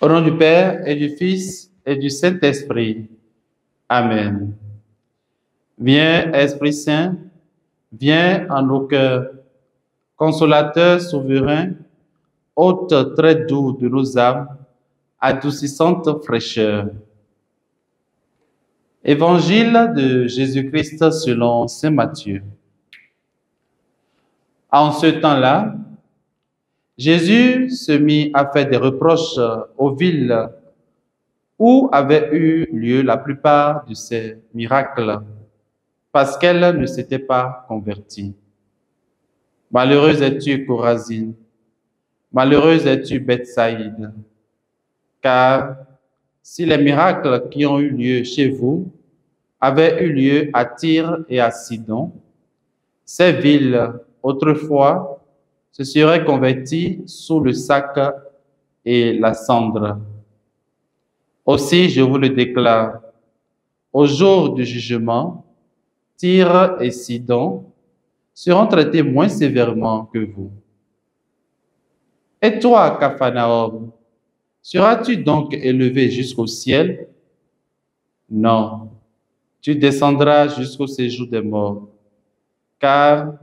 Au nom du Père et du Fils et du Saint-Esprit. Amen. Viens, Esprit Saint, viens en nos cœurs, consolateur souverain, hôte très doux de nos âmes, adoucissante fraîcheur. Évangile de Jésus-Christ selon saint Matthieu. En ce temps-là, Jésus se mit à faire des reproches aux villes où avaient eu lieu la plupart de ses miracles, parce qu'elles ne s'étaient pas converties. Malheureuse es-tu, Chorazine, malheureuse es-tu, Bethsaïde, car si les miracles qui ont eu lieu chez vous avaient eu lieu à Tyr et à Sidon, ces villes, autrefois, se seraient converties sous le sac et la cendre. Aussi, je vous le déclare, au jour du jugement, Tyr et Sidon seront traités moins sévèrement que vous. Et toi, Capharnaüm, seras-tu donc élevé jusqu'au ciel? Non, tu descendras jusqu'au séjour des morts. Car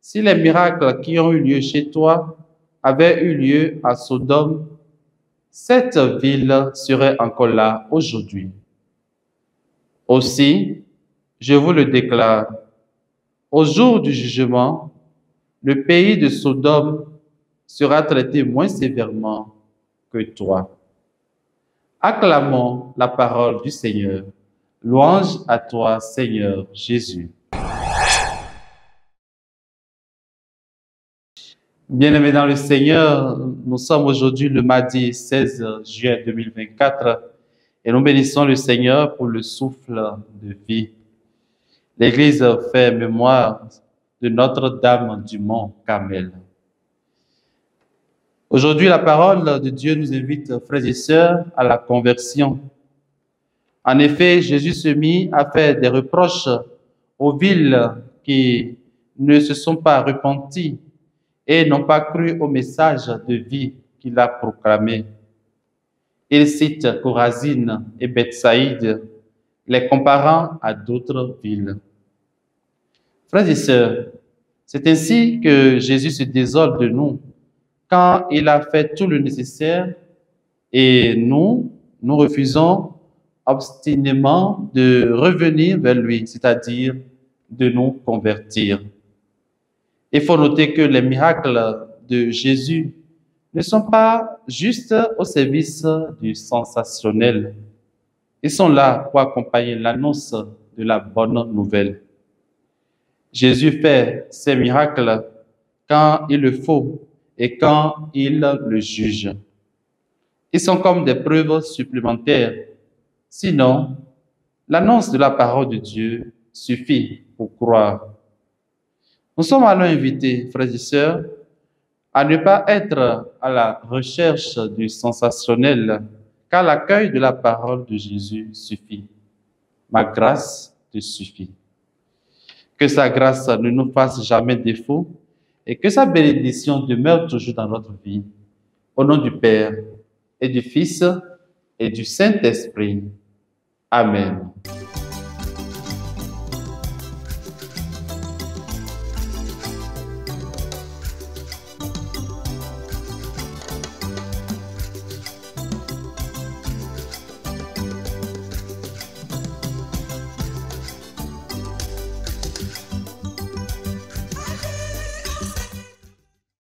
si les miracles qui ont eu lieu chez toi avaient eu lieu à Sodome, cette ville serait encore là aujourd'hui. Aussi, je vous le déclare, au jour du jugement, le pays de Sodome sera traité moins sévèrement que toi. Acclamons la parole du Seigneur. Louange à toi, Seigneur Jésus. Bien-aimés dans le Seigneur, nous sommes aujourd'hui le mardi 16 juin 2024 et nous bénissons le Seigneur pour le souffle de vie. L'Église fait mémoire de Notre-Dame du Mont Carmel. Aujourd'hui, la parole de Dieu nous invite, frères et sœurs, à la conversion. En effet, Jésus se mit à faire des reproches aux villes qui ne se sont pas repenties et n'ont pas cru au message de vie qu'il a proclamé. Il cite Chorazine et Bethsaïde, les comparant à d'autres villes. Frères et sœurs, c'est ainsi que Jésus se désole de nous quand il a fait tout le nécessaire et nous refusons obstinément de revenir vers lui, c'est-à-dire de nous convertir. Il faut noter que les miracles de Jésus ne sont pas juste au service du sensationnel. Ils sont là pour accompagner l'annonce de la bonne nouvelle. Jésus fait ses miracles quand il le faut et quand il le juge. Ils sont comme des preuves supplémentaires. Sinon, l'annonce de la parole de Dieu suffit pour croire. Nous sommes alors invités, frères et sœurs, à ne pas être à la recherche du sensationnel, car l'accueil de la parole de Jésus suffit. Ma grâce te suffit. Que sa grâce ne nous fasse jamais défaut et que sa bénédiction demeure toujours dans notre vie. Au nom du Père et du Fils et du Saint-Esprit. Amen.